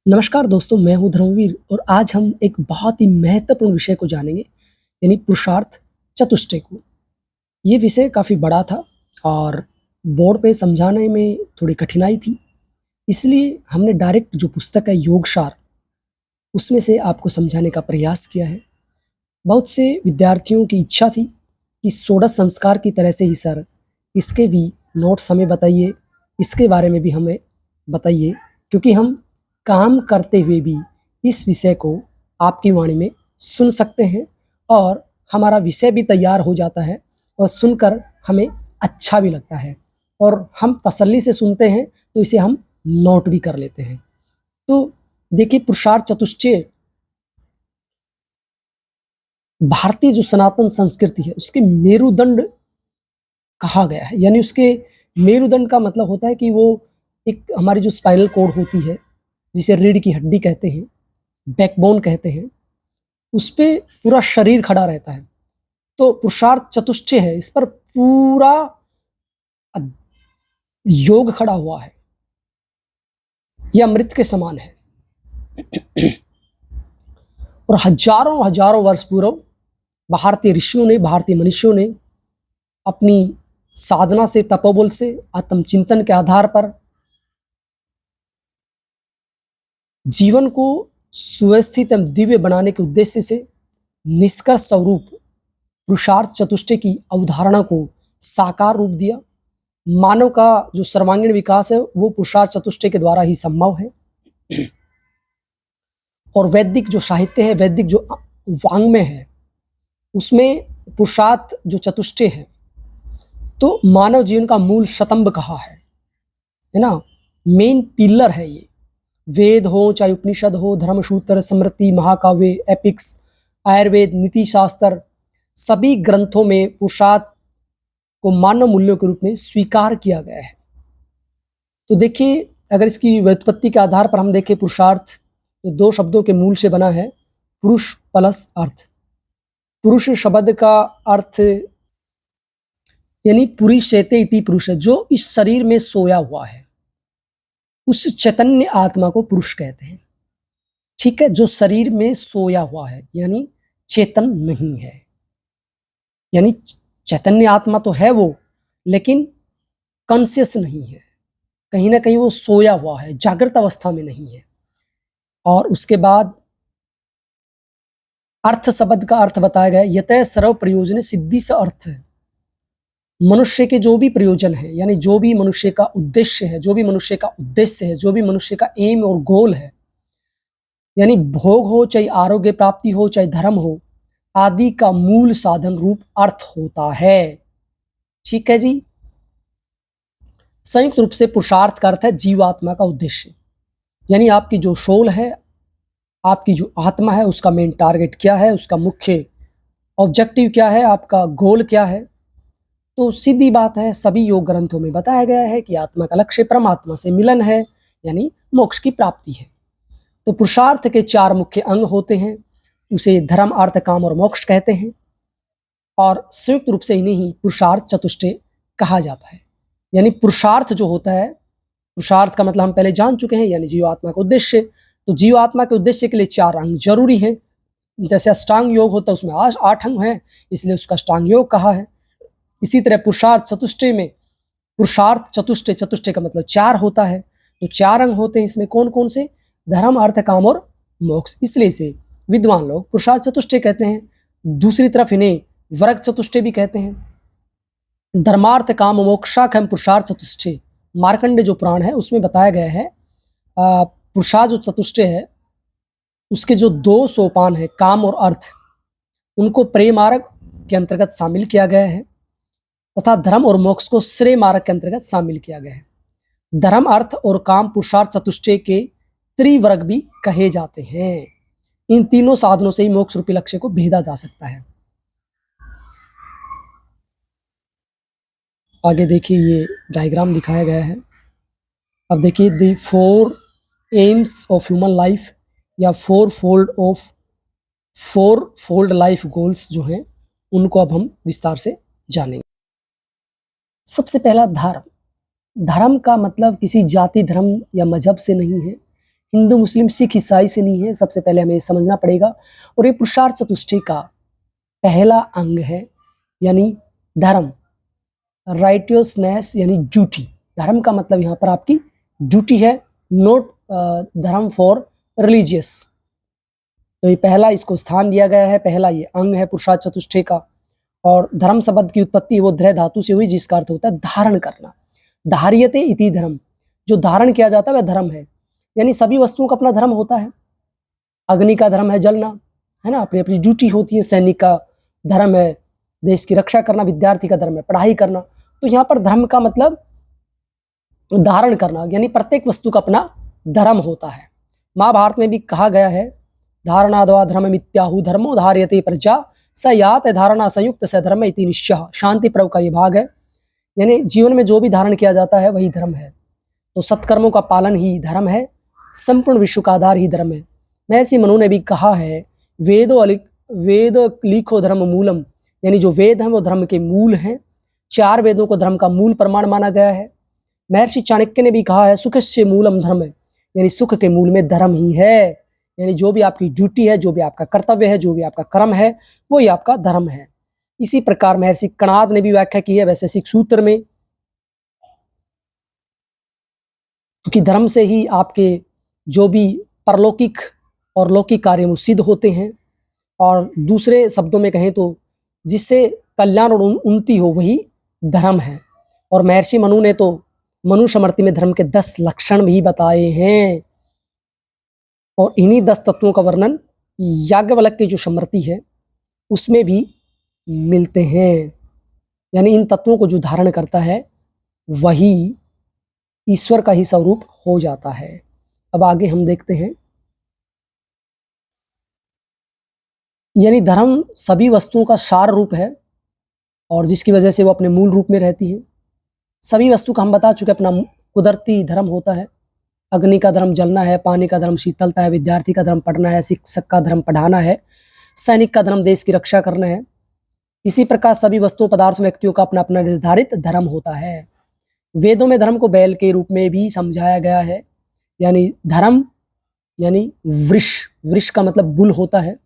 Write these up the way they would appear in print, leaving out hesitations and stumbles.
नमस्कार दोस्तों, मैं हूँ धर्मवीर और आज हम एक बहुत ही महत्वपूर्ण विषय को जानेंगे, यानी पुरुषार्थ चतुष्टय को। ये विषय काफ़ी बड़ा था और बोर्ड पे समझाने में थोड़ी कठिनाई थी, इसलिए हमने डायरेक्ट जो पुस्तक है योगसार, उसमें से आपको समझाने का प्रयास किया है। बहुत से विद्यार्थियों की इच्छा थी कि षोडश संस्कार की तरह से ही सर, इसके भी नोट्स हमें बताइए, इसके बारे में भी हमें बताइए, क्योंकि हम काम करते हुए भी इस विषय को आपकी वाणी में सुन सकते हैं और हमारा विषय भी तैयार हो जाता है और सुनकर हमें अच्छा भी लगता है और हम तसल्ली से सुनते हैं तो इसे हम नोट भी कर लेते हैं। तो देखिए, पुरुषार्थ चतुष्टय भारतीय जो सनातन संस्कृति है उसके मेरुदंड कहा गया है। यानी उसके मेरुदंड का मतलब होता है कि वो एक हमारी जो स्पाइनल कॉर्ड होती है, जिसे रीढ़ की हड्डी कहते हैं, बैकबोन कहते हैं, उस पे पूरा शरीर खड़ा रहता है। तो पुरुषार्थ चतुष्टय है, इस पर पूरा योग खड़ा हुआ है। यह अमृत के समान है और हजारों हजारों वर्ष पूर्व भारतीय ऋषियों ने, भारतीय मनुष्यों ने अपनी साधना से, तपोबल से, आत्मचिंतन के आधार पर जीवन को सुव्यवस्थित एवं दिव्य बनाने के उद्देश्य से निष्कर्ष स्वरूप पुरुषार्थ चतुष्टय की अवधारणा को साकार रूप दिया। मानव का जो सर्वांगीण विकास है वो पुरुषार्थ चतुष्टय के द्वारा ही संभव है। और वैदिक जो साहित्य है, वैदिक जो वाङ्मय है, उसमें पुरुषार्थ जो चतुष्टय है तो मानव जीवन का मूल स्तंभ कहा है ना, मेन पिलर है ये। वेद हो चाहे उपनिषद हो, धर्मसूत्र, स्मृति, महाकाव्य, एपिक्स, आयुर्वेद, नीति शास्त्र, सभी ग्रंथों में पुरुषार्थ को मानव मूल्यों के रूप में स्वीकार किया गया है। तो देखिए, अगर इसकी व्युत्पत्ति के आधार पर हम देखें, पुरुषार्थ तो दो शब्दों के मूल से बना है, पुरुष प्लस अर्थ। पुरुष शब्द का अर्थ यानी पुरीशेते इति पुरुष है, जो इस शरीर में सोया हुआ है, उस चैतन्य आत्मा को पुरुष कहते हैं। ठीक है, जो शरीर में सोया हुआ है यानी चेतन नहीं है, यानी चैतन्य आत्मा तो है वो, लेकिन कॉन्शियस नहीं है, कहीं ना कहीं वो सोया हुआ है, जागृत अवस्था में नहीं है। और उसके बाद अर्थ शब्द का अर्थ बताया गया, यतः सर्व प्रयोजन सिद्धि से अर्थ है। मनुष्य के जो भी प्रयोजन है, यानी जो भी मनुष्य का उद्देश्य है, जो भी मनुष्य का उद्देश्य है, जो भी मनुष्य का एम और गोल है, यानी भोग हो चाहे आरोग्य प्राप्ति हो चाहे धर्म हो, आदि का मूल साधन रूप अर्थ होता है। ठीक है जी। संयुक्त रूप से पुरुषार्थ का अर्थ है जीवात्मा का उद्देश्य, यानी आपकी जो सोल है, आपकी जो आत्मा है, उसका मेन टारगेट क्या है, उसका मुख्य ऑब्जेक्टिव क्या है, आपका गोल क्या है। तो सीधी बात है, सभी योग ग्रंथों में बताया गया है कि आत्मा का लक्ष्य परमात्मा से मिलन है, यानी मोक्ष की प्राप्ति है। तो पुरुषार्थ के चार मुख्य अंग होते हैं, उसे धर्म, अर्थ, काम और मोक्ष कहते हैं और संयुक्त रूप से इन्हें ही पुरुषार्थ चतुष्टय कहा जाता है। यानी पुरुषार्थ जो होता है, पुरुषार्थ का मतलब हम पहले जान चुके हैं, यानी जीवात्मा का उद्देश्य। तो जीवात्मा के उद्देश्य के लिए चार अंग जरूरी हैं। जैसे अष्टांग योग होता है, उसमें 8 अंग हैं, इसलिए उसका अष्टांग योग कहा है। इसी तरह पुरुषार्थ चतुष्टय में पुरुषार्थ चतुष्टय, चतुष्टय का मतलब चार होता है, तो चार अंग होते हैं। इसमें कौन कौन से? धर्म, अर्थ, काम और मोक्ष। इसलिए इसे विद्वान लोग पुरुषार्थ चतुष्टय कहते हैं। दूसरी तरफ इन्हें वर्ग चतुष्टय भी कहते हैं। धर्मार्थ काम मोक्षाखम पुरुषार्थ चतुष्टय, मार्कंड जो पुराण है उसमें बताया गया है। पुरुषार्थ जो चतुष्टय है उसके जो 2 सोपान है, काम और अर्थ, उनको प्रेम मार्ग के अंतर्गत शामिल किया गया है तथा धर्म और मोक्ष को श्रेय मार्ग के अंतर्गत शामिल किया गया है। धर्म, अर्थ और काम पुरुषार्थ चतुष्टय के त्रिवर्ग भी कहे जाते हैं। इन तीनों साधनों से ही मोक्ष रूपी लक्ष्य को भेदा जा सकता है। आगे देखिए, ये डायग्राम दिखाया गया है। अब देखिए, the 4 AIIMS of human life या 4 फोल्ड लाइफ गोल्स जो हैं, उनको अब हम विस्तार से जानेंगे। सबसे पहला धर्म। धर्म का मतलब किसी जाति, धर्म या मजहब से नहीं है, हिंदू मुस्लिम सिख ईसाई से नहीं है, सबसे पहले हमें समझना पड़ेगा। और ये पुरुषार्थ चतुष्टय का पहला अंग है, यानी धर्म, राइटियसनेस यानी ड्यूटी। धर्म का मतलब यहाँ पर आपकी ड्यूटी है, नोट धर्म फॉर रिलीजियस। तो ये पहला इसको स्थान दिया गया है, पहला ये अंग है पुरुषार्थ चतुष्टय का। और धर्म शब्द की उत्पत्ति वो धृ धातु से हुई, जिसका अर्थ होता है धारण करना। धार्यते इति धर्म, जो धारण किया जाता है वह धर्म है। यानी सभी वस्तुओं का अपना धर्म होता है। अग्नि का धर्म है जलना, है ना, अपनी अपनी ड्यूटी होती है। सैनिक का धर्म है देश की रक्षा करना, विद्यार्थी का धर्म है पढ़ाई करना। तो यहाँ पर धर्म का मतलब धारण करना, यानी प्रत्येक वस्तु का अपना धर्म होता है। महाभारत में भी कहा गया है, धारणाद्वा धर्म मित्याहु धर्मो धार्यते प्रजा स यात धारणा संयुक्त स धर्म इति निश्चय। शांति पर्व का ये भाग है। यानी जीवन में जो भी धारण किया जाता है वही धर्म है। तो सत्कर्मों का पालन ही धर्म है, संपूर्ण विश्व का आधार ही धर्म है। महर्षि मनु ने भी कहा है, वेद लिखो धर्म मूलम, यानी जो वेद हैं वो धर्म के मूल हैं। 4 वेदों को धर्म का मूल प्रमाण माना गया है। महर्षि चाणक्य ने भी कहा है, सुखस्य मूलम धर्म, यानी सुख के मूल में धर्म ही है। यानी जो भी आपकी ड्यूटी है, जो भी आपका कर्तव्य है, जो भी आपका कर्म है, वो ही आपका धर्म है। इसी प्रकार महर्षि कणाद ने भी व्याख्या की है वैशेषिक सूत्र में, क्योंकि धर्म से ही आपके जो भी परलौकिक और लौकिक कार्य सिद्ध होते हैं। और दूसरे शब्दों में कहें तो जिससे कल्याण और उन्नति हो वही धर्म है। और महर्षि मनु ने तो मनुस्मृति में धर्म के 10 लक्षण भी बताए हैं। और इन्हीं 10 तत्वों का वर्णन याज्ञवल्क्य की जो स्मृति है उसमें भी मिलते हैं। यानी इन तत्वों को जो धारण करता है वही ईश्वर का ही स्वरूप हो जाता है। अब आगे हम देखते हैं, यानी धर्म सभी वस्तुओं का सार रूप है और जिसकी वजह से वो अपने मूल रूप में रहती है। सभी वस्तु का हम बता चुके अपना कुदरती धर्म होता है। अग्नि का धर्म जलना है, पानी का धर्म शीतलता है, विद्यार्थी का धर्म पढ़ना है, शिक्षक का धर्म पढ़ाना है, सैनिक का धर्म देश की रक्षा करना है। इसी प्रकार सभी वस्तुओं पदार्थों व्यक्तियों का अपना अपना निर्धारित धर्म होता है। वेदों में धर्म को बैल के रूप में भी समझाया गया है। यानी धर्म यानी वृष का मतलब बुल होता है।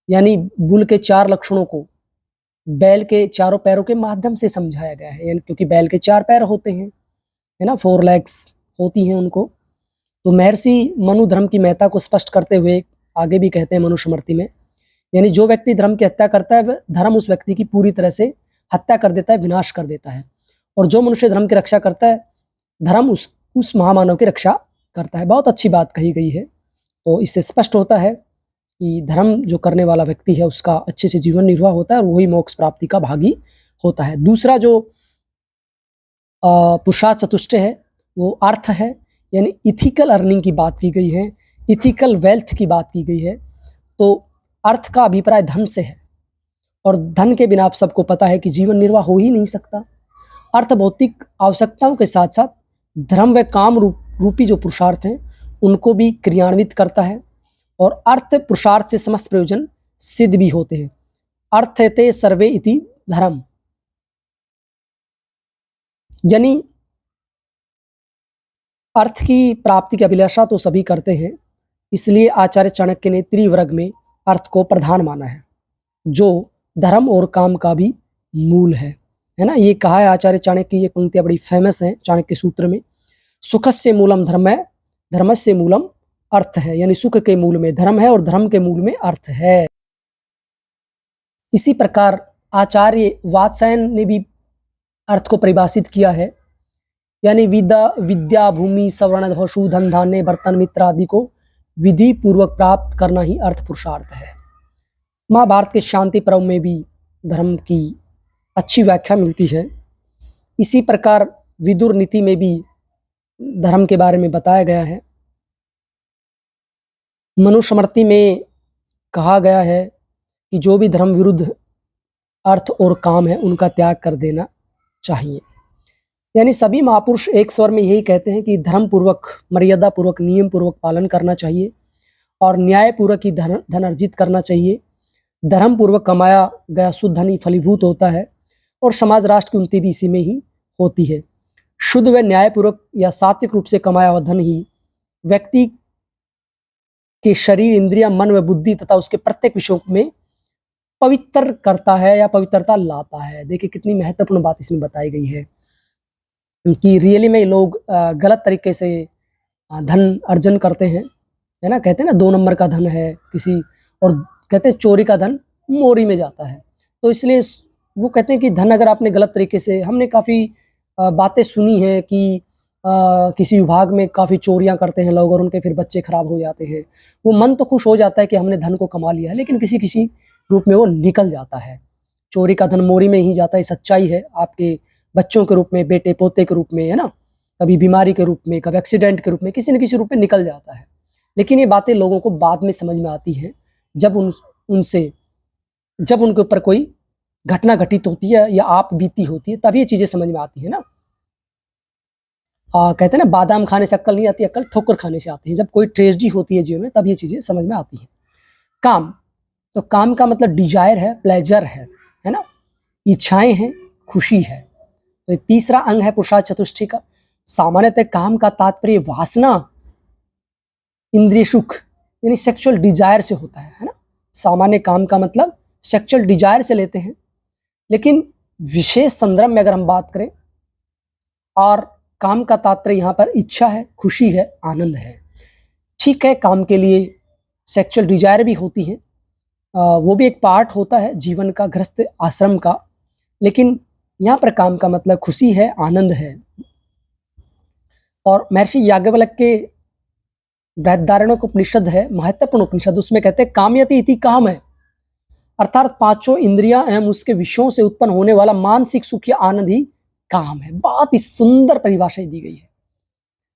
यानी बुल के 4 लक्षणों को बैल के चारों पैरों के माध्यम से समझाया गया है। यानी क्योंकि बैल के 4 पैर होते हैं, है ना, 4 लेग्स होती हैं उनको। तो महर्षि मनु धर्म की महत्ता को स्पष्ट करते हुए आगे भी कहते हैं मनुस्मृति में, यानी जो व्यक्ति धर्म की हत्या करता है धर्म उस व्यक्ति की पूरी तरह से हत्या कर देता है, विनाश कर देता है। और जो मनुष्य धर्म की रक्षा करता है धर्म उस महामानव की रक्षा करता है। बहुत अच्छी बात कही गई है। तो इससे स्पष्ट होता है कि धर्म जो करने वाला व्यक्ति है उसका अच्छे से जीवन निर्वाह होता है और वही मोक्ष प्राप्ति का भागी होता है। दूसरा जो पुरुषार्थ चतुष्टय है वो अर्थ है, यानी इथिकल अर्निंग की बात की गई है, इथिकल वेल्थ की बात की गई है। तो अर्थ का अभिप्राय धन से है और धन के बिना आप सबको पता है कि जीवन निर्वाह हो ही नहीं सकता। अर्थ भौतिक आवश्यकताओं के साथ साथ धर्म व काम रूपी जो पुरुषार्थ हैं उनको भी क्रियान्वित करता है। और अर्थ पुरुषार्थ से समस्त प्रयोजन सिद्ध भी होते हैं। अर्थते सर्वे इति धर्म, यानी अर्थ की प्राप्ति की अभिलाषा तो सभी करते हैं, इसलिए आचार्य चाणक्य ने त्रिवर्ग में अर्थ को प्रधान माना है, जो धर्म और काम का भी मूल है ना। ये कहा है आचार्य चाणक्य की, ये पंक्तियां बड़ी फेमस हैं चाणक्य सूत्र में। सुखस्य मूलम धर्म है, धर्मस्य मूलम अर्थ है, यानी सुख के मूल में धर्म है और धर्म के मूल में अर्थ है। इसी प्रकार आचार्य वात्सायन ने भी अर्थ को परिभाषित किया है, यानी विद्या भूमि सवर्ण पशु धन धान्य बर्तन मित्र आदि को विधि पूर्वक प्राप्त करना ही अर्थ पुरुषार्थ है। महाभारत के शांति पर्व में भी धर्म की अच्छी व्याख्या मिलती है। इसी प्रकार विदुर नीति में भी धर्म के बारे में बताया गया है। मनुस्मृति में कहा गया है कि जो भी धर्म विरुद्ध अर्थ और काम है उनका त्याग कर देना चाहिए। यानी सभी महापुरुष एक स्वर में यही कहते हैं कि धर्म पूर्वक, मर्यादा पूर्वक, नियम पूर्वक पालन करना चाहिए और न्याय पूर्वक ही धन अर्जित करना चाहिए। धर्म पूर्वक कमाया गया शुद्ध धन ही फलीभूत होता है और समाज राष्ट्र की उन्नति भी इसी में ही होती है। शुद्ध व न्यायपूर्वक या सात्विक रूप से कमाया हुआ धन ही व्यक्ति के शरीर, इंद्रिया, मन व बुद्धि तथा उसके प्रत्येक विषयों में पवित्र करता है या पवित्रता लाता है। देखिए कितनी महत्वपूर्ण बात इसमें बताई गई है कि रियली में लोग गलत तरीके से धन अर्जन करते हैं, है ना। कहते हैं ना 2 नंबर का धन है किसी, और कहते हैं चोरी का धन मोरी में जाता है। तो इसलिए वो कहते हैं कि धन अगर आपने गलत तरीके से, हमने काफ़ी बातें सुनी है कि किसी विभाग में काफ़ी चोरियां करते हैं लोग और उनके फिर बच्चे खराब हो जाते हैं। वो मन तो खुश हो जाता है कि हमने धन को कमा लिया है, लेकिन किसी किसी रूप में वो निकल जाता है। चोरी का धन मोरी में ही जाता है, सच्चाई है। आपके बच्चों के रूप में, बेटे पोते के रूप में, है ना, कभी बीमारी के रूप में, कभी एक्सीडेंट के रूप में, किसी न किसी रूप में निकल जाता है। लेकिन ये बातें लोगों को बाद में समझ में आती हैं जब जब उनके ऊपर कोई घटना घटित होती है या आप बीती होती है, तभी ये चीजें समझ में आती है ना। कहते हैं ना बादाम खाने से अक्ल नहीं आती, अक्ल ठोकर खाने से आती है। जब कोई ट्रेजेडी होती है जीवन में, तब ये चीजें समझ में आती हैं। काम, तो काम का मतलब डिजायर है, प्लेजर है ना, इच्छाएं हैं, खुशी है। तो तीसरा अंग है पुरुषार्थ चतुष्टय का। सामान्यतः काम का तात्पर्य वासना, इंद्रिय सुख यानी सेक्सुअल डिजायर से होता है ना। सामान्य काम का मतलब सेक्सुअल डिजायर से लेते हैं, लेकिन विशेष संदर्भ में अगर हम बात करें, और काम का तात्पर्य यहाँ पर इच्छा है, खुशी है, आनंद है। ठीक है, काम के लिए सेक्सुअल डिजायर भी होती है, वो भी एक पार्ट होता है जीवन का, गृहस्थ आश्रम का, लेकिन यहाँ पर काम का मतलब खुशी है, आनंद है। और महर्षि याज्ञवल्क्य के बृहदारण्यक उपनिषद है, महत्वपूर्ण उपनिषद, उसमें कहते हैं कामयति इति काम है, अर्थात 5 इंद्रियां एवं उसके विषयों से उत्पन्न होने वाला मानसिक सुख या आनंद ही काम है। बहुत ही सुंदर परिभाषा दी गई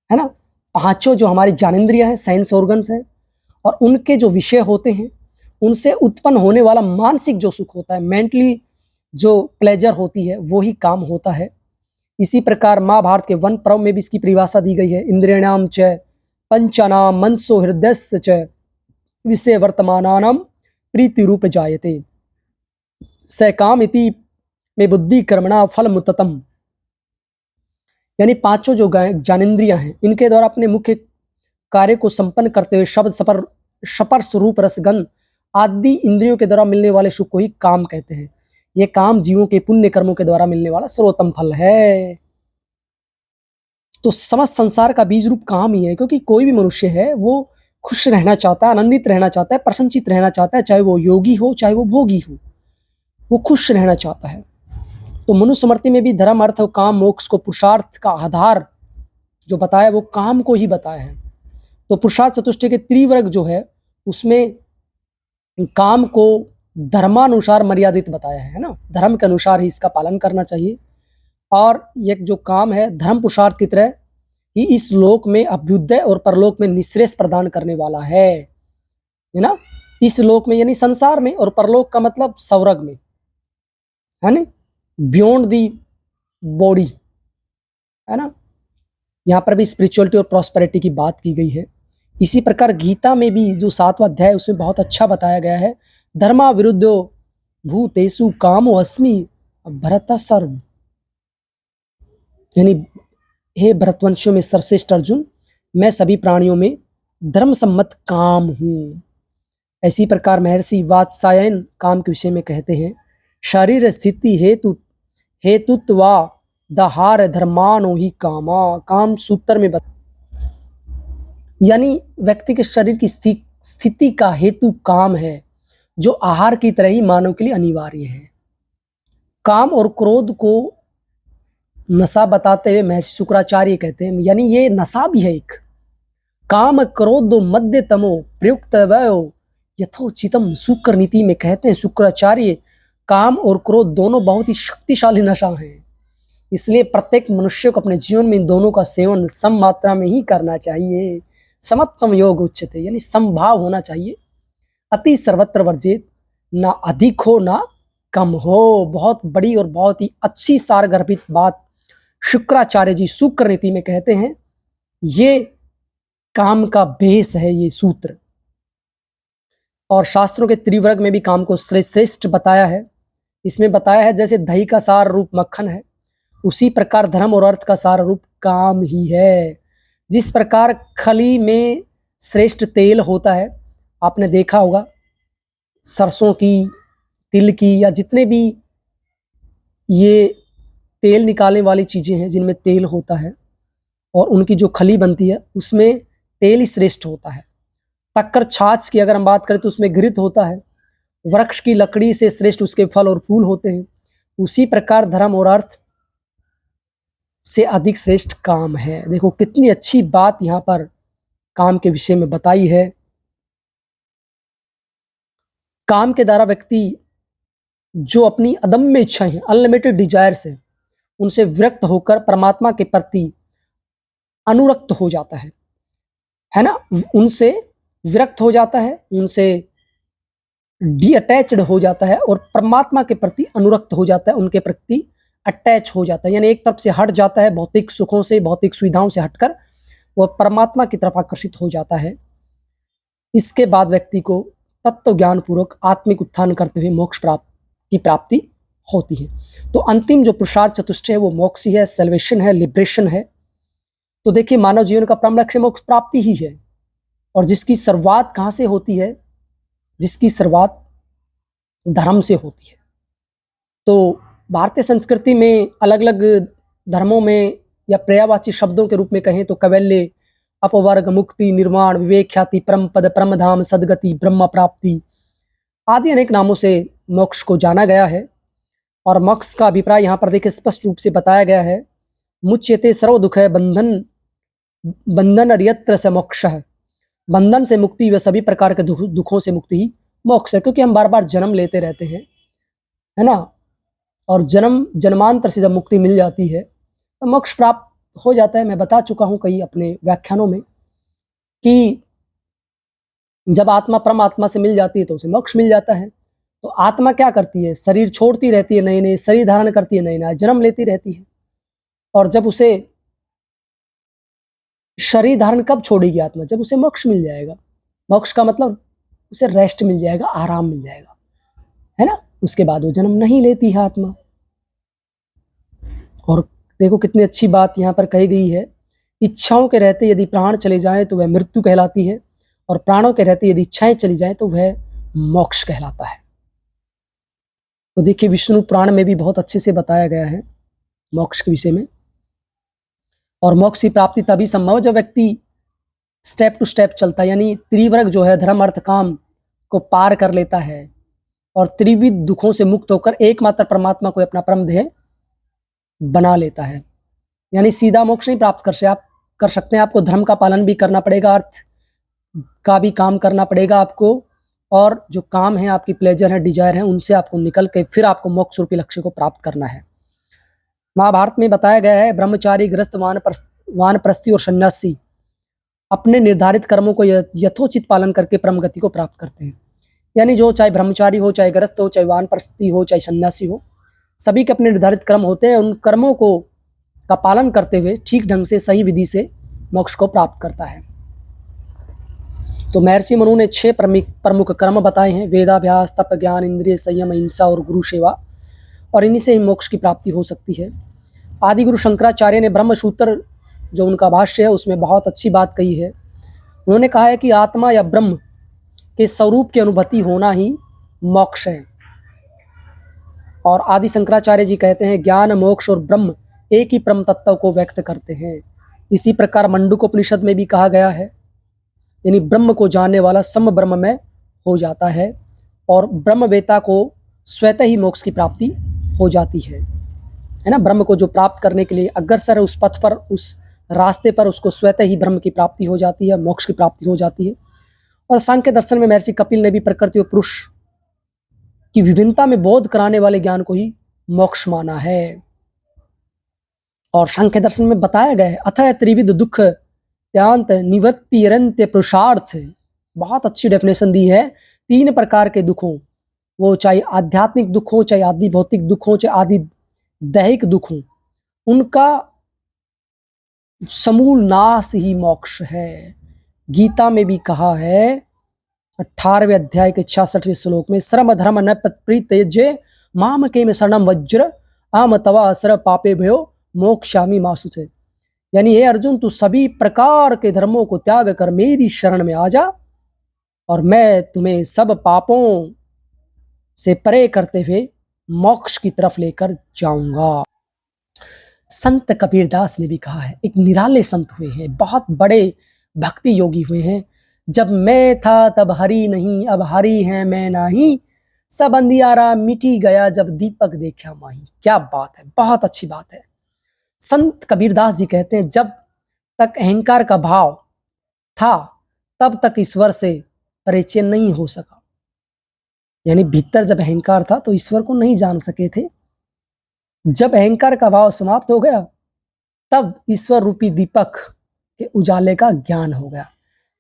है ना। 5 जो हमारी ज्ञानेंद्रियां हैं, सेंस ऑर्गन्स हैं, और उनके जो विषय होते हैं, उनसे उत्पन्न होने वाला मानसिक जो सुख होता है, मेंटली जो प्लेजर होती है, वो ही काम होता है। इसी प्रकार महाभारत के वन पर्व में भी इसकी परिभाषा दी गई है। इंद्रियाणाम च पंचानाम मनसो हृदयस्य च विषय वर्तमानानाम प्रीति रूप जायते स काम इति में बुद्धि कर्मणा फल मुततम। यानी 5 जो ज्ञानेंद्रियां हैं, इनके द्वारा अपने मुख्य कार्य को संपन्न करते हुए शब्द, स्पर्श, रूप, रसगंध आदि इंद्रियों के द्वारा मिलने वाले सुख को ही काम कहते हैं। ये काम जीवों के पुण्य कर्मों के द्वारा मिलने वाला सर्वोत्तम फल है। तो समस्त संसार का बीज रूप काम ही है, क्योंकि कोई भी मनुष्य है वो खुश रहना चाहता है, आनंदित रहना चाहता है, प्रसन्नचित रहना चाहता है, चाहे वो योगी हो चाहे वो भोगी हो, वो खुश रहना चाहता है। तो मनुस्मृति में भी धर्म, अर्थ और काम, मोक्ष को पुरुषार्थ का आधार जो बताया वो काम को ही बताया है। तो पुरुषार्थ चतुष्टय के त्रिवर्ग जो है, उसमें काम को धर्मानुसार मर्यादित बताया है ना, धर्म के अनुसार ही इसका पालन करना चाहिए। और ये जो काम है धर्म पुरुषार्थ की तरह ही इस लोक में अभ्युदय और परलोक में निःश्रेयस प्रदान करने वाला है ना। इस लोक में यानी संसार में, और परलोक का मतलब स्वर्ग में, है ना, बियॉन्ड दी बॉडी, है ना। यहाँ पर भी स्पिरिचुअलिटी और प्रॉस्पेरिटी की बात की गई है। इसी प्रकार गीता में भी जो 7वां अध्याय, उसमें बहुत अच्छा बताया गया है। धर्मा विरुद्धो भूतेषु कामो अस्मि भरत सर्व, यानी हे भरतवंशियों में सर्वश्रेष्ठ अर्जुन, मैं सभी प्राणियों में धर्म सम्मत काम हूँ। इसी प्रकार महर्षि वात्स्यायन काम के विषय में कहते हैं, शरीर स्थिति हेतुत्वा दहार धर्मानो ही कामा। काम सूत्र में यानी व्यक्ति के शरीर की स्थिति का हेतु काम है, जो आहार की तरह ही मानव के लिए अनिवार्य है। काम और क्रोध को नशा बताते हुए महर्षि शुक्राचार्य कहते हैं, यानी ये नशा भी है एक। काम क्रोधो मध्य तमो प्रयुक्त वयो यथोचितम। शुक्र नीति में कहते हैं शुक्राचार्य, काम और क्रोध दोनों बहुत ही शक्तिशाली नशा हैं, इसलिए प्रत्येक मनुष्य को अपने जीवन में इन दोनों का सेवन सम मात्रा में ही करना चाहिए। समत्तम योग उच्यते, यानी समभाव होना चाहिए। अति सर्वत्र वर्जित, ना अधिक हो ना कम हो। बहुत बड़ी और बहुत ही अच्छी सारगर्भित बात शुक्राचार्य जी शुक्र नीति में कहते हैं। ये काम का बेस है ये सूत्र, और शास्त्रों के त्रिवर्ग में भी काम को श्रेष्ठ बताया है। इसमें बताया है जैसे दही का सार रूप मक्खन है, उसी प्रकार धर्म और अर्थ का सार रूप काम ही है। जिस प्रकार खली में श्रेष्ठ तेल होता है। आपने देखा होगा सरसों की, तिल की, या जितने भी ये तेल निकालने वाली चीज़ें हैं जिनमें तेल होता है और उनकी जो खली बनती है उसमें तेल ही श्रेष्ठ होता है। तक्कर छाछ की अगर हम बात करें तो उसमें घृत होता है। वृक्ष की लकड़ी से श्रेष्ठ उसके फल और फूल होते हैं। उसी प्रकार धर्म और अर्थ से अधिक श्रेष्ठ काम है। देखो कितनी अच्छी बात यहाँ पर काम के विषय में बताई है। काम के द्वारा व्यक्ति जो अपनी अदम्य इच्छाएं हैं, अनलिमिटेड डिजायर्स है, उनसे विरक्त होकर परमात्मा के प्रति अनुरक्त हो जाता है ना, उनसे विरक्त हो जाता है, उनसे डीअटैच्ड हो जाता है और परमात्मा के प्रति अनुरक्त हो जाता है, उनके प्रति अटैच हो जाता है। यानी एक तरफ से हट जाता है, भौतिक सुखों से, भौतिक सुविधाओं से हटकर वह परमात्मा की तरफ आकर्षित हो जाता है। इसके बाद व्यक्ति को तत्व ज्ञान पूर्वक आत्मिक उत्थान करते हुए मोक्ष की प्राप्ति होती है। तो अंतिम जो पुरुषार्थ चतुष्टय है वो मोक्ष ही है, सेल्वेशन है, लिबरेशन है। तो देखिए मानव जीवन का परम लक्ष्य मोक्ष प्राप्ति ही है, और जिसकी शुरुआत कहाँ से होती है? जिसकी शुरुआत धर्म से होती है। तो भारतीय संस्कृति में अलग अलग धर्मों में या पर्यायवाची शब्दों के रूप में कहें तो कैवल्य, अपवर्ग, मुक्ति, निर्वाण, विवेक, ख्याति, परम पद, परम धाम, सदगति, ब्रह्म प्राप्ति आदि अनेक नामों से मोक्ष को जाना गया है। और मोक्ष का अभिप्राय यहाँ पर देखिए स्पष्ट रूप से बताया गया है। मुच्यते सर्व दुख है बंधन अर्यत्र से मोक्ष है। बंधन से मुक्ति व सभी प्रकार के दुखों से मुक्ति ही मोक्ष है। क्योंकि हम बार बार जन्म लेते रहते हैं, है ना, और जन्मांतर से जब मुक्ति मिल जाती है तो मोक्ष प्राप्त हो जाता है। मैं बता चुका हूं कई अपने व्याख्यानों में कि जब आत्मा परमात्मा से मिल जाती है तो उसे मोक्ष मिल जाता है। तो आत्मा क्या करती है? शरीर छोड़ती रहती है, नए नए शरीर धारण करती है, नए नए जन्म लेती रहती है। और जब उसे शरीर धारण कब छोड़ेगी आत्मा? जब उसे मोक्ष मिल जाएगा। मोक्ष का मतलब उसे रेस्ट मिल जाएगा, आराम मिल जाएगा, है ना। उसके बाद वो जन्म नहीं लेती है आत्मा। और देखो कितनी अच्छी बात यहाँ पर कही गई है। इच्छाओं के रहते यदि प्राण चले जाएं तो वह मृत्यु कहलाती है, और प्राणों के रहते यदि इच्छाएं चली जाएं तो वह मोक्ष कहलाता है। तो देखिए विष्णु पुराण में भी बहुत अच्छे से बताया गया है मोक्ष के विषय में। और मोक्ष की प्राप्ति तभी संभव है जब व्यक्ति स्टेप टू स्टेप चलता है, यानी त्रिवर्ग जो है धर्म अर्थ काम को पार कर लेता है और त्रिविध दुखों से मुक्त होकर एकमात्र परमात्मा को अपना परम ध्येय बना लेता है। यानी सीधा मोक्ष नहीं प्राप्त कर सकते हैं। आपको धर्म का पालन भी करना पड़ेगा, अर्थ का भी काम करना पड़ेगा आपको, और जो काम है आपकी प्लेजर है, डिजायर है, उनसे आपको निकल के फिर आपको मोक्ष रूपी लक्ष्य को प्राप्त करना है। महाभारत में बताया गया है ब्रह्मचारी, गृहस्थ, वानप्रस्थी और सन्यासी अपने निर्धारित कर्मों को यथोचित पालन करके परम गति को प्राप्त करते हैं। यानी जो चाहे ब्रह्मचारी हो, चाहे गृहस्थ हो, चाहे वानप्रस्थी हो, चाहे सन्यासी हो, सभी के अपने निर्धारित कर्म होते हैं। उन कर्मों का पालन करते हुए ठीक ढंग से सही विधि से मोक्ष को प्राप्त करता है। तो महर्षि मनु ने 6 प्रमुख कर्म बताए हैं: वेदाभ्यास, तप, ज्ञान, इंद्रिय संयम, अहिंसा और गुरु सेवा, और इन्हीं से ही मोक्ष की प्राप्ति हो सकती है। आदि गुरु शंकराचार्य ने ब्रह्मसूत्र जो उनका भाष्य है उसमें बहुत अच्छी बात कही है। उन्होंने कहा है कि आत्मा या ब्रह्म के स्वरूप की अनुभूति होना ही मोक्ष है। और आदि शंकराचार्य जी कहते हैं ज्ञान, मोक्ष और ब्रह्म एक ही परम तत्व को व्यक्त करते हैं। इसी प्रकार मंडूकोपनिषद में भी कहा गया है, यानी ब्रह्म को जानने वाला सम ब्रह्म में हो जाता है, और ब्रह्मवेता को स्वतः ही मोक्ष की प्राप्ति हो जाती है ना। ब्रह्म को जो प्राप्त करने के लिए अग्रसर है उस पथ पर, उस रास्ते पर, उसको स्वतः ही ब्रह्म की प्राप्ति हो जाती है, मोक्ष की प्राप्ति हो जाती है। और सांख्य दर्शन में महर्षि कपिल ने भी प्रकृति और पुरुष की विभिन्नता में बोध कराने वाले ज्ञान को ही मोक्ष माना है। और सांख्य दर्शन में बताया गया है अथः त्रिविध दुख त्यांत निवृत्ति अरंत्य पुरुषार्थ। बहुत अच्छी डेफिनेशन दी है। 3 प्रकार के दुखों, वो चाहे आध्यात्मिक दुख हो, चाहे आदि भौतिक दुख हो, चाहे आदि दैहिक दुख हो, उनका समूल नाश ही मोक्ष है। गीता में भी कहा है 18वें अध्याय के 66वें श्लोक में, श्रम धर्म न प्रीत्यज्य माम के में शरणम वज्र आम तवा असर पापे भयो मोक्षामि मासुचे। यानी हे अर्जुन, तू सभी प्रकार के धर्मों को त्याग कर मेरी शरण में आ जा और मैं तुम्हें सब पापों से परे करते हुए मोक्ष की तरफ लेकर जाऊंगा। संत कबीरदास ने भी कहा है, एक निराले संत हुए हैं, बहुत बड़े भक्ति योगी हुए हैं। जब मैं था तब हरि नहीं, अब हरि है मैं नाही, सब अंधियारा मिटी गया जब दीपक देखा माही। क्या बात है, बहुत अच्छी बात है। संत कबीरदास जी कहते हैं, जब तक अहंकार का भाव था तब तक ईश्वर से परिचय नहीं हो सका। यानी भीतर जब अहंकार था तो ईश्वर को नहीं जान सके थे। जब अहंकार का भाव समाप्त हो गया तब ईश्वर रूपी दीपक के उजाले का ज्ञान हो गया,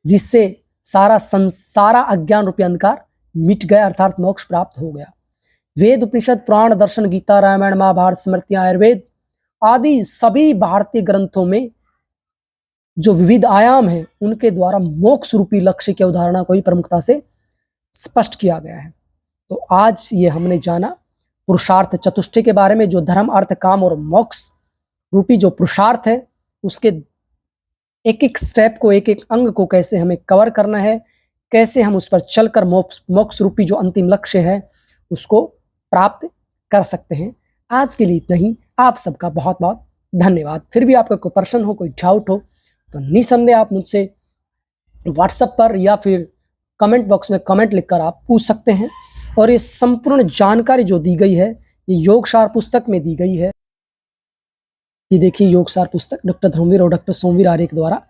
जिससे सारा अज्ञान रूपी अंधकार मिट गया, अर्थात मोक्ष प्राप्त हो गया। वेद, उपनिषद, पुराण, दर्शन, गीता, रामायण, महाभारत, स्मृतियां, आयुर्वेद आदि सभी भारतीय ग्रंथों में जो विविध आयाम हैं उनके द्वारा मोक्ष रूपी लक्ष्य के उदाहरणों को ही प्रमुखता से स्पष्ट किया गया है। तो आज ये हमने जाना पुरुषार्थ चतुष्टय के बारे में, जो धर्म, अर्थ, काम और मोक्ष रूपी जो पुरुषार्थ है उसके एक एक स्टेप को, एक एक अंग को कैसे हमें कवर करना है, कैसे हम उस पर चलकर मोक्ष रूपी जो अंतिम लक्ष्य है उसको प्राप्त कर सकते हैं। आज के लिए इतना ही। आप सबका बहुत बहुत धन्यवाद। फिर भी आपका कोई प्रश्न हो, कोई डाउट हो तो निसंदेह आप मुझसे व्हाट्सएप पर या फिर कमेंट बॉक्स में कमेंट लिखकर आप पूछ सकते हैं। और ये संपूर्ण जानकारी जो दी गई है ये योगसार पुस्तक में दी गई है। ये देखिए, योगसार पुस्तक डॉक्टर धर्मवीर और डॉक्टर सोमवीर आर्य के द्वारा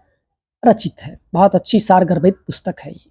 रचित है। बहुत अच्छी सारगर्भित पुस्तक है ये।